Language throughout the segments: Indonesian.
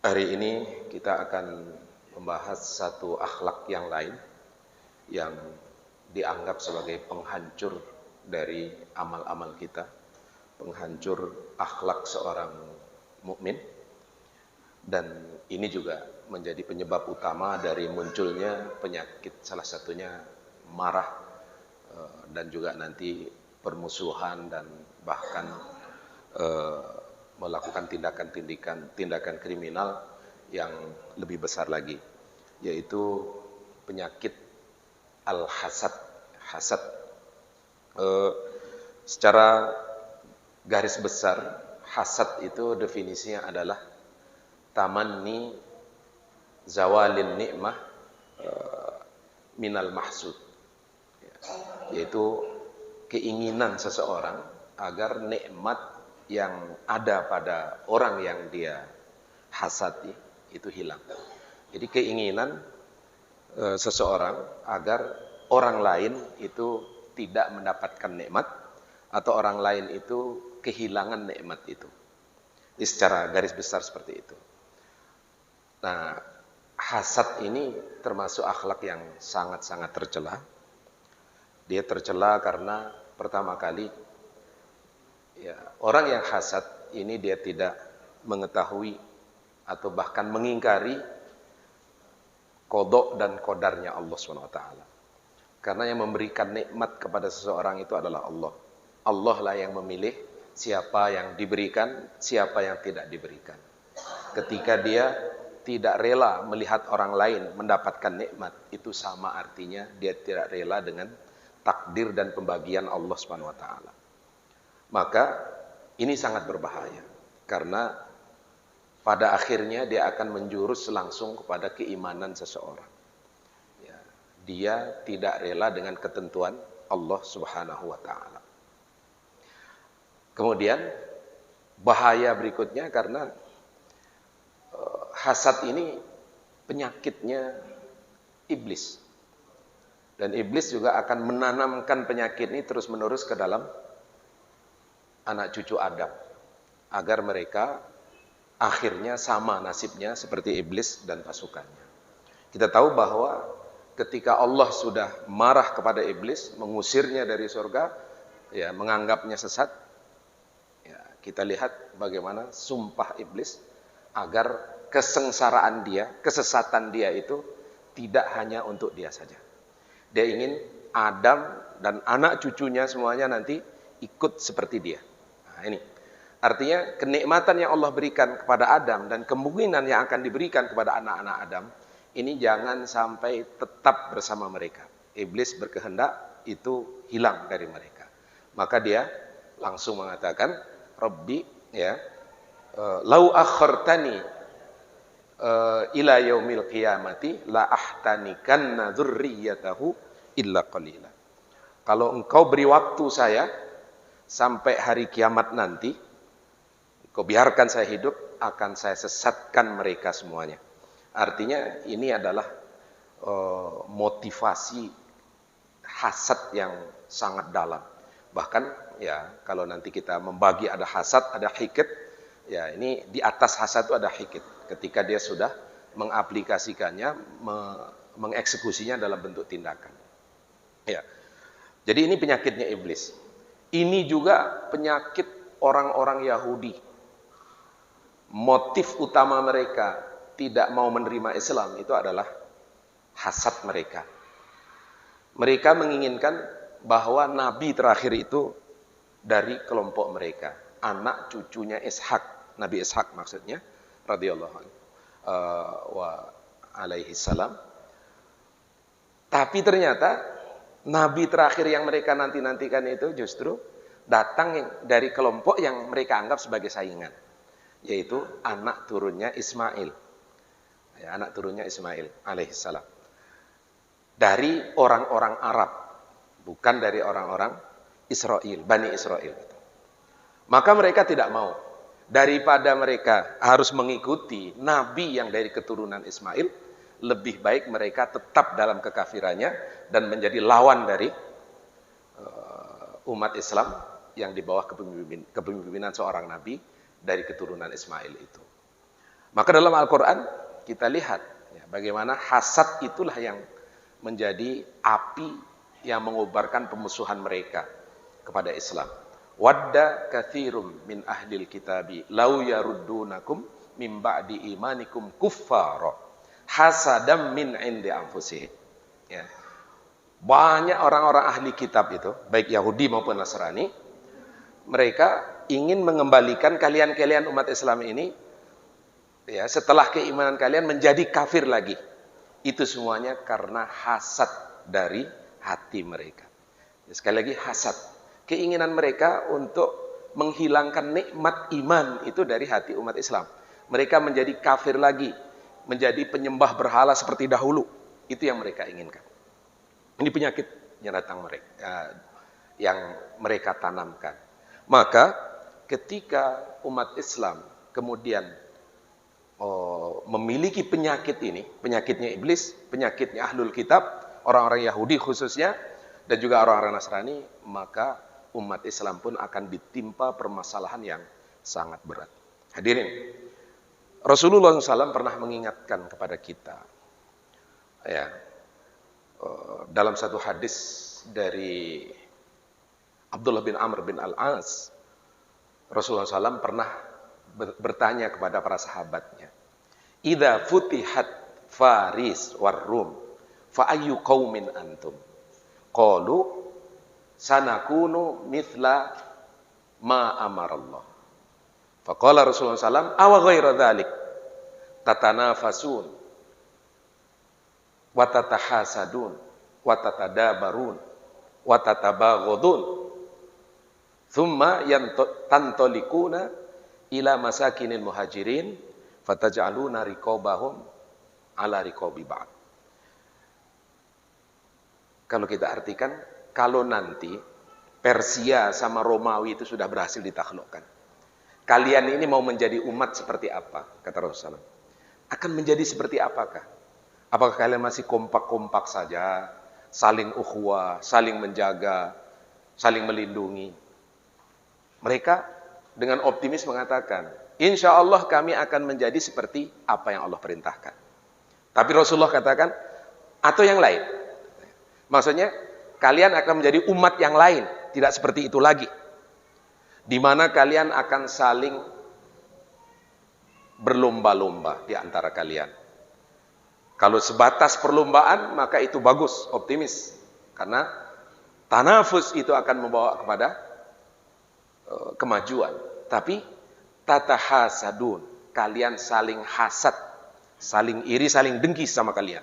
Hari ini kita akan membahas satu akhlak yang lain yang dianggap sebagai penghancur dari amal-amal kita, penghancur akhlak seorang mukmin, dan ini juga menjadi penyebab utama dari munculnya penyakit, salah satunya marah, dan juga nanti permusuhan dan bahkan melakukan tindakan kriminal yang lebih besar lagi, yaitu penyakit al-hasad. Hasad secara garis besar, hasad itu definisinya adalah tamanni zawalin ni'mah minal mahsud, yaitu keinginan seseorang agar nikmat yang ada pada orang yang dia hasadi itu hilang. Jadi keinginan seseorang agar orang lain itu tidak mendapatkan nikmat atau orang lain itu kehilangan nikmat itu. Ini secara garis besar seperti itu. Nah, hasad ini termasuk akhlak yang sangat-sangat tercela. Dia tercela karena pertama kali, ya, orang yang hasad ini dia tidak mengetahui atau bahkan mengingkari qada dan qadarnya Allah SWT. Karena yang memberikan nikmat kepada seseorang itu adalah Allah. Allah lah yang memilih siapa yang diberikan, siapa yang tidak diberikan. Ketika dia tidak rela melihat orang lain mendapatkan nikmat, itu sama artinya dia tidak rela dengan takdir dan pembagian Allah SWT. Maka ini sangat berbahaya, karena pada akhirnya dia akan menjurus langsung kepada keimanan seseorang. Ya, dia tidak rela dengan ketentuan Allah Subhanahu wa Ta'ala. Kemudian bahaya berikutnya, karena hasad ini penyakitnya iblis. Dan iblis juga akan menanamkan penyakit ini terus-menerus ke dalam anak cucu Adam, agar mereka akhirnya sama nasibnya seperti iblis dan pasukannya. Kita tahu bahwa ketika Allah sudah marah kepada iblis, mengusirnya dari surga, ya, menganggapnya sesat, ya, kita lihat bagaimana sumpah iblis agar kesengsaraan dia, kesesatan dia itu tidak hanya untuk dia saja. Dia ingin Adam dan anak cucunya semuanya nanti ikut seperti dia. Nah, ini artinya kenikmatan yang Allah berikan kepada Adam dan kemungkinan yang akan diberikan kepada anak-anak Adam ini jangan sampai tetap bersama mereka. Iblis berkehendak itu hilang dari mereka. Maka dia langsung mengatakan, Rabbi, ya, lau akhartani ila yaumil qiyamati la ahtanikanna dzurriyyatahu illa qalila. Kalau engkau beri waktu saya sampai hari kiamat nanti, kau biarkan saya hidup, akan saya sesatkan mereka semuanya. Artinya ini adalah motivasi hasad yang sangat dalam. Bahkan, ya, kalau nanti kita membagi ada hasad, ada hikid, ya, ini di atas hasad itu ada hikid. Ketika dia sudah mengaplikasikannya, mengeksekusinya dalam bentuk tindakan. Ya. Jadi ini penyakitnya iblis. Ini juga penyakit orang-orang Yahudi. Motif utama mereka tidak mau menerima Islam itu adalah hasad mereka. Mereka menginginkan bahwa Nabi terakhir itu dari kelompok mereka, anak cucunya Ishak, Nabi Ishak maksudnya, radhiyallahu anhu wa alaihi salam. Tapi ternyata Nabi terakhir yang mereka nanti-nantikan itu justru datang dari kelompok yang mereka anggap sebagai saingan, yaitu anak turunnya Ismail, ya, anak turunnya Ismail alaihissalam, dari orang-orang Arab, bukan dari orang-orang Israel, Bani Israel. Maka mereka tidak mau, daripada mereka harus mengikuti Nabi yang dari keturunan Ismail, lebih baik mereka tetap dalam kekafirannya dan menjadi lawan dari umat Islam yang di bawah kepemimpinan seorang Nabi dari keturunan Ismail itu. Maka dalam Al-Quran kita lihat ya, bagaimana hasad itulah yang menjadi api yang mengobarkan pemusuhan mereka kepada Islam. Wadda kathirum min ahlil kitabi lau yaruddunakum min ba'di imanikum kuffara hasadam min indi anfusihim. Ya. Banyak orang-orang ahli kitab itu, baik Yahudi maupun Nasrani, mereka ingin mengembalikan kalian umat Islam ini ya, setelah keimanan kalian menjadi kafir lagi. Itu semuanya karena hasad dari hati mereka. Ya, sekali lagi hasad. Keinginan mereka untuk menghilangkan nikmat iman itu dari hati umat Islam. Mereka menjadi kafir lagi, menjadi penyembah berhala seperti dahulu. Itu yang mereka inginkan. Ini penyakit yang datang mereka, yang mereka tanamkan. Maka ketika umat Islam kemudian memiliki penyakit ini, penyakitnya iblis, penyakitnya ahlul kitab, orang-orang Yahudi khususnya, dan juga orang-orang Nasrani, maka umat Islam pun akan ditimpa permasalahan yang sangat berat. Hadirin, Rasulullah SAW pernah mengingatkan kepada kita, ya, dalam satu hadis dari Abdullah bin Amr bin Al-As, Rasulullah SAW pernah bertanya kepada para sahabatnya, "Idza futihat Faris war Rum, fa ayyu qaumin antum?" Qalu sanakunu mithla ma amarallah. Faqala Rasulullah SAW, awa ghaira dhalik tatanafasun wa tatahasadun wa tatadabarun wa tatabaghadun thumma tantolikuna ila masakinil muhajirin fataj'aluna riqabahum ala riqabi ba'd. Kalau kita artikan, kalau nanti Persia sama Romawi itu sudah berhasil ditaklukkan, kalian ini mau menjadi umat seperti apa? Kata Rasulullah. Akan menjadi seperti apakah? Apakah kalian masih kompak-kompak saja, saling ukhuwah, saling menjaga, saling melindungi? Mereka dengan optimis mengatakan, insya Allah kami akan menjadi seperti apa yang Allah perintahkan. Tapi Rasulullah katakan, atau yang lain. Maksudnya, kalian akan menjadi umat yang lain, tidak seperti itu lagi. Di mana kalian akan saling berlomba-lomba di antara kalian. Kalau sebatas perlombaan, maka itu bagus, optimis. Karena tanafus itu akan membawa kepada kemajuan. Tapi tatahasadun, kalian saling hasad, saling iri, saling dengki sama kalian.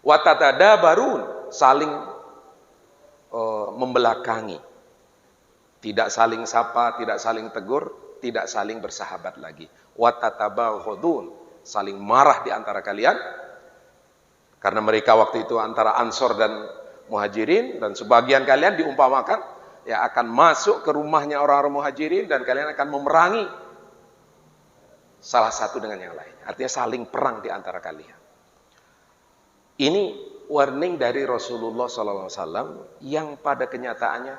Watatadabarun, saling membelakangi, tidak saling sapa, tidak saling tegur, tidak saling bersahabat lagi. Watatabaghadun, saling marah di antara kalian, karena mereka waktu itu antara Ansor dan Muhajirin, dan sebagian kalian diumpamakan ya akan masuk ke rumahnya orang-orang Muhajirin dan kalian akan memerangi salah satu dengan yang lain. Artinya saling perang di antara kalian. Ini warning dari Rasulullah SAW yang pada kenyataannya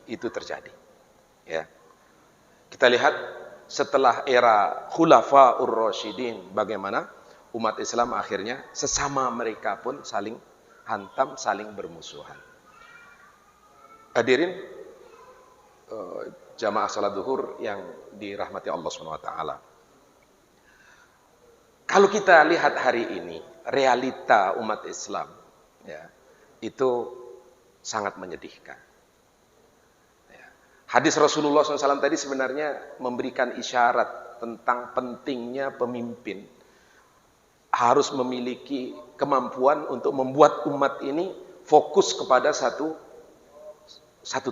itu terjadi. Ya, kita lihat setelah era Khulafaur Rasyidin, bagaimana umat Islam akhirnya sesama mereka pun saling hantam, saling bermusuhan. Hadirin jamaah salat zuhur yang dirahmati Allah SWT. Kalau kita lihat hari ini, realita umat Islam ya, itu sangat menyedihkan. Ya. Hadis Rasulullah SAW tadi sebenarnya memberikan isyarat tentang pentingnya pemimpin harus memiliki kemampuan untuk membuat umat ini fokus kepada satu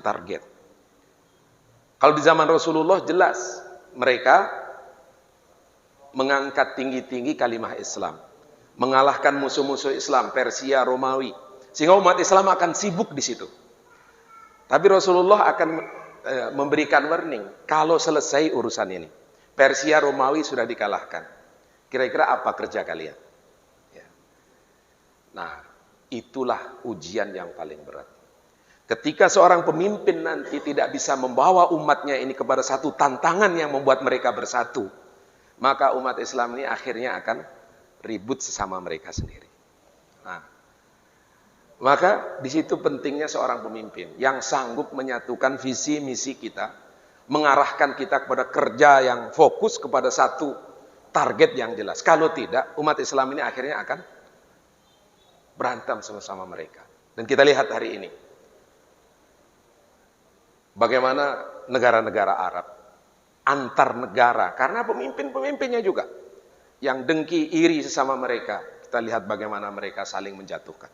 target. Kalau di zaman Rasulullah jelas mereka mengangkat tinggi-tinggi kalimah Islam, mengalahkan musuh-musuh Islam, Persia, Romawi, sehingga umat Islam akan sibuk di situ. Tapi Rasulullah akan memberikan warning, kalau selesai urusan ini, Persia, Romawi sudah dikalahkan, kira-kira apa kerja kalian? Ya. Nah, itulah ujian yang paling berat. Ketika seorang pemimpin nanti tidak bisa membawa umatnya ini kepada satu tantangan yang membuat mereka bersatu, maka umat Islam ini akhirnya akan ribut sesama mereka sendiri. Nah, maka di situ pentingnya seorang pemimpin yang sanggup menyatukan visi misi kita, mengarahkan kita kepada kerja yang fokus kepada satu target yang jelas. Kalau tidak, umat Islam ini akhirnya akan berantem sama-sama mereka. Dan kita lihat hari ini, bagaimana negara-negara Arab antar negara, karena pemimpin-pemimpinnya juga yang dengki, iri sesama mereka. Kita lihat bagaimana mereka saling menjatuhkan.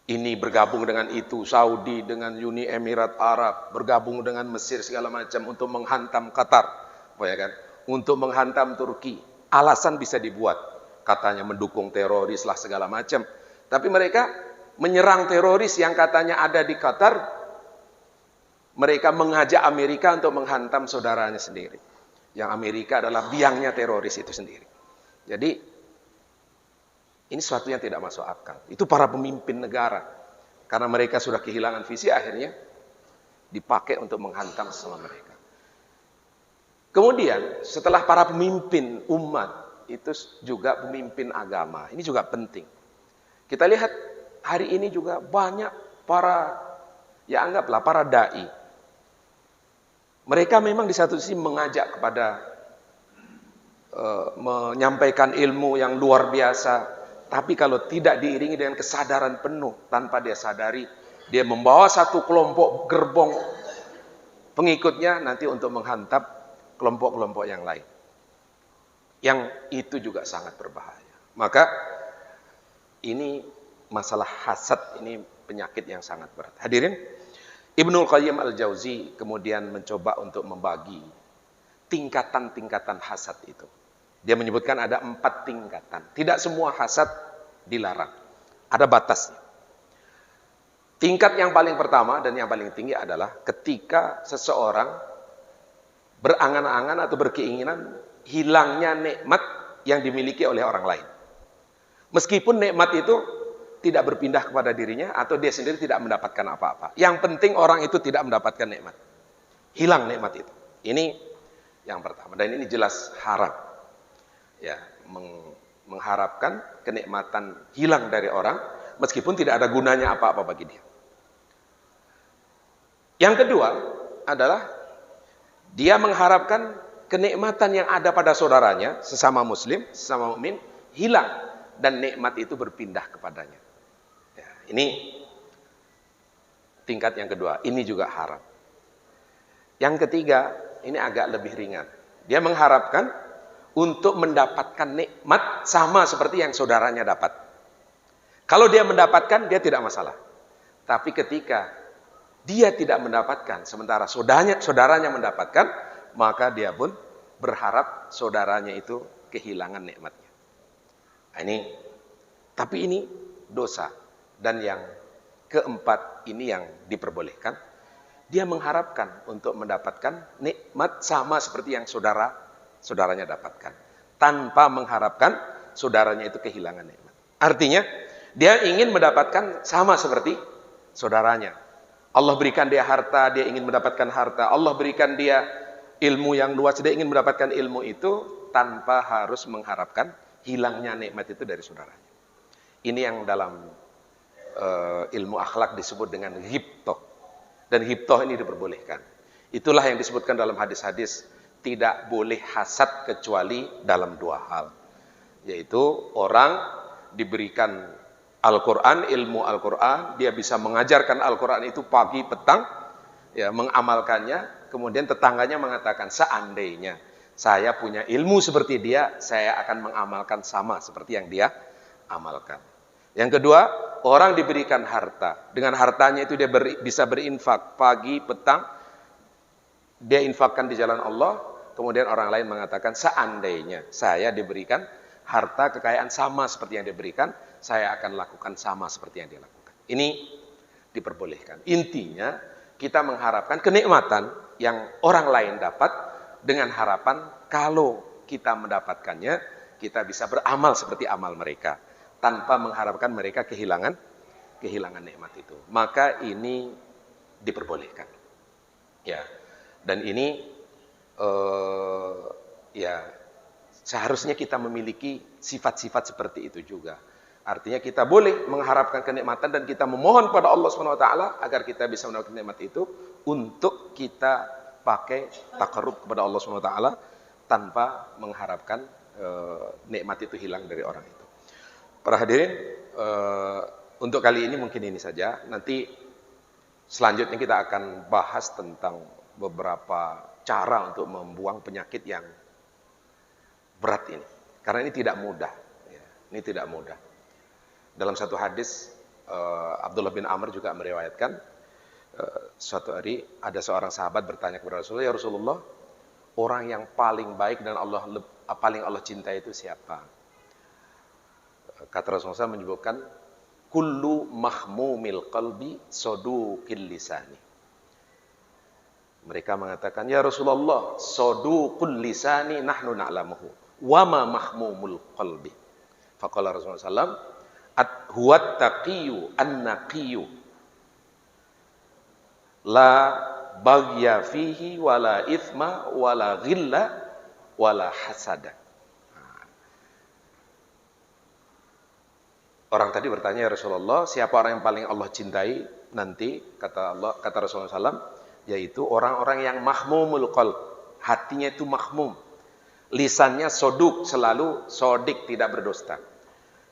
Ini bergabung dengan itu, Saudi dengan Uni Emirat Arab, bergabung dengan Mesir segala macam untuk menghantam Qatar, ya kan? Untuk menghantam Turki. Alasan bisa dibuat, katanya mendukung teroris lah segala macam. Tapi mereka menyerang teroris yang katanya ada di Qatar. Mereka mengajak Amerika untuk menghantam saudaranya sendiri. Yang Amerika adalah biangnya teroris itu sendiri. Jadi, ini sesuatu yang tidak masuk akal. Itu para pemimpin negara. Karena mereka sudah kehilangan visi, akhirnya dipakai untuk menghantam sama mereka. Kemudian, setelah para pemimpin umat, itu juga pemimpin agama. Ini juga penting. Kita lihat hari ini juga banyak para, ya anggaplah para da'i. Mereka memang di satu sisi mengajak kepada menyampaikan ilmu yang luar biasa, tapi kalau tidak diiringi dengan kesadaran penuh, tanpa dia sadari, dia membawa satu kelompok gerbong pengikutnya nanti untuk menghantam kelompok-kelompok yang lain. Yang itu juga sangat berbahaya. Maka ini masalah hasad, ini penyakit yang sangat berat. Hadirin, Ibnul Qayyim Al-Jauzi kemudian mencoba untuk membagi tingkatan-tingkatan hasad itu. Dia menyebutkan ada 4 tingkatan. Tidak semua hasad dilarang. Ada batasnya. Tingkat yang paling pertama dan yang paling tinggi adalah ketika seseorang berangan-angan atau berkeinginan hilangnya nikmat yang dimiliki oleh orang lain. Meskipun nikmat itu tidak berpindah kepada dirinya atau dia sendiri tidak mendapatkan apa-apa. Yang penting orang itu tidak mendapatkan nikmat. Hilang nikmat itu. Ini yang pertama. Dan ini jelas haram. Ya, mengharapkan kenikmatan hilang dari orang meskipun tidak ada gunanya apa-apa bagi dia. Yang kedua adalah dia mengharapkan kenikmatan yang ada pada saudaranya, sesama muslim, sesama mukmin, hilang dan nikmat itu berpindah kepadanya. Ini tingkat yang kedua, ini juga haram. Yang ketiga, ini agak lebih ringan. Dia mengharapkan untuk mendapatkan nikmat sama seperti yang saudaranya dapat. Kalau dia mendapatkan, dia tidak masalah. Tapi ketika dia tidak mendapatkan, sementara saudaranya mendapatkan, maka dia pun berharap saudaranya itu kehilangan nikmatnya. Nah, tapi ini dosa. Dan yang keempat ini yang diperbolehkan, dia mengharapkan untuk mendapatkan nikmat sama seperti yang saudaranya dapatkan, tanpa mengharapkan saudaranya itu kehilangan nikmat. Artinya, dia ingin mendapatkan sama seperti saudaranya. Allah berikan dia harta, dia ingin mendapatkan harta. Allah berikan dia ilmu yang luas, dia ingin mendapatkan ilmu itu tanpa harus mengharapkan hilangnya nikmat itu dari saudaranya. Ini yang dalam ilmu akhlak disebut dengan ghibthah. Dan ghibthah ini diperbolehkan. Itulah yang disebutkan dalam hadis-hadis, tidak boleh hasad kecuali dalam 2 hal. Yaitu orang diberikan Al-Quran, ilmu Al-Quran, dia bisa mengajarkan Al-Quran itu pagi, petang, ya, mengamalkannya, kemudian tetangganya mengatakan, seandainya saya punya ilmu seperti dia, saya akan mengamalkan sama seperti yang dia amalkan. Yang kedua, orang diberikan harta. Dengan hartanya itu dia bisa berinfak pagi, petang. Dia infakkan di jalan Allah. Kemudian orang lain mengatakan, seandainya saya diberikan harta kekayaan sama seperti yang diberikan, saya akan lakukan sama seperti yang dia lakukan. Ini diperbolehkan. Intinya, kita mengharapkan kenikmatan yang orang lain dapat dengan harapan kalau kita mendapatkannya, kita bisa beramal seperti amal mereka. Tanpa mengharapkan mereka kehilangan nikmat itu. Maka ini diperbolehkan. Ya. Dan ini ya seharusnya kita memiliki sifat-sifat seperti itu juga. Artinya kita boleh mengharapkan kenikmatan dan kita memohon pada Allah SWT agar kita bisa mendapatkan nikmat itu untuk kita pakai takarrub kepada Allah SWT tanpa mengharapkan nikmat itu hilang dari orang itu. Para hadirin, untuk kali ini mungkin ini saja. Nanti selanjutnya kita akan bahas tentang beberapa cara untuk membuang penyakit yang berat ini. Karena ini tidak mudah. Ini tidak mudah. Dalam satu hadis, Abdullah bin Amr juga meriwayatkan, suatu hari ada seorang sahabat bertanya kepada Rasulullah, "Ya Rasulullah, orang yang paling baik dan paling Allah cintai itu siapa?" Kata Rasulullah SAW menyebutkan, "Kullu mahmumil qalbi soduqil lisani." Mereka mengatakan, "Ya Rasulullah, soduqul lisani nahnu na'lamuhu, wa ma mahmumul qalbi." Faqala Rasulullah SAW, huwa taqiyu an-naqiyu la baghya fihi wala ithma wala ghilla wala hasada. Orang tadi bertanya, "Ya Rasulullah, siapa orang yang paling Allah cintai nanti?" Kata Rasulullah SAW, yaitu orang-orang yang mahmumul qalb, hatinya itu mahmum, lisannya soduk, selalu sodik, tidak berdusta.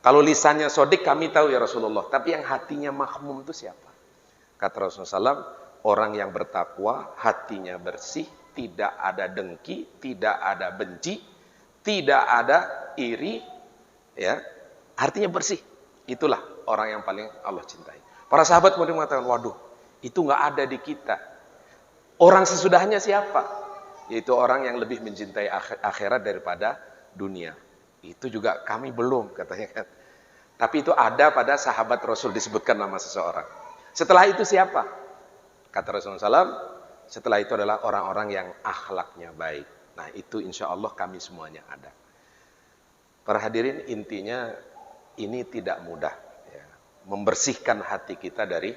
Kalau lisannya sodik kami tahu ya Rasulullah, tapi yang hatinya mahmum itu siapa? Kata Rasulullah SAW, orang yang bertakwa, hatinya bersih, tidak ada dengki, tidak ada benci, tidak ada iri, ya, artinya bersih. Itulah orang yang paling Allah cintai. Para sahabat kemudian mengatakan, "Waduh, itu nggak ada di kita. Orang sesudahnya siapa?" Yaitu orang yang lebih mencintai akhirat daripada dunia. Itu juga kami belum, katanya kan. Tapi itu ada pada sahabat Rasul, disebutkan nama seseorang. Setelah itu siapa? Kata Rasulullah SAW, setelah itu adalah orang-orang yang akhlaknya baik. Nah itu insya Allah kami semuanya ada. Para hadirin, intinya ini tidak mudah. Ya. Membersihkan hati kita dari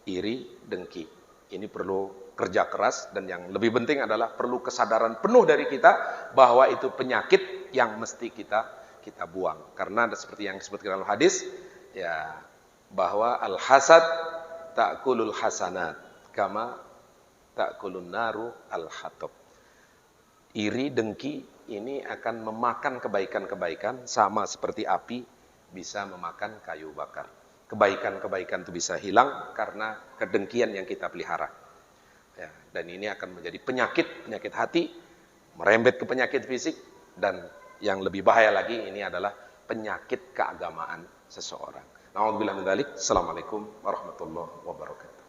iri, dengki. Ini perlu kerja keras, dan yang lebih penting adalah perlu kesadaran penuh dari kita bahwa itu penyakit yang mesti kita buang. Karena seperti yang disebutkan dalam hadis, ya, bahwa al-hasad ta'kulul hasanat kama ta'kulun naru al-hatab. Iri, dengki ini akan memakan kebaikan-kebaikan sama seperti api bisa memakan kayu bakar. Kebaikan-kebaikan itu bisa hilang karena kedengkian yang kita pelihara. Ya, dan ini akan menjadi penyakit hati, merembet ke penyakit fisik, dan yang lebih bahaya lagi ini adalah penyakit keagamaan seseorang. Na'udzubillah min dzalik. Assalamualaikum warahmatullahi wabarakatuh.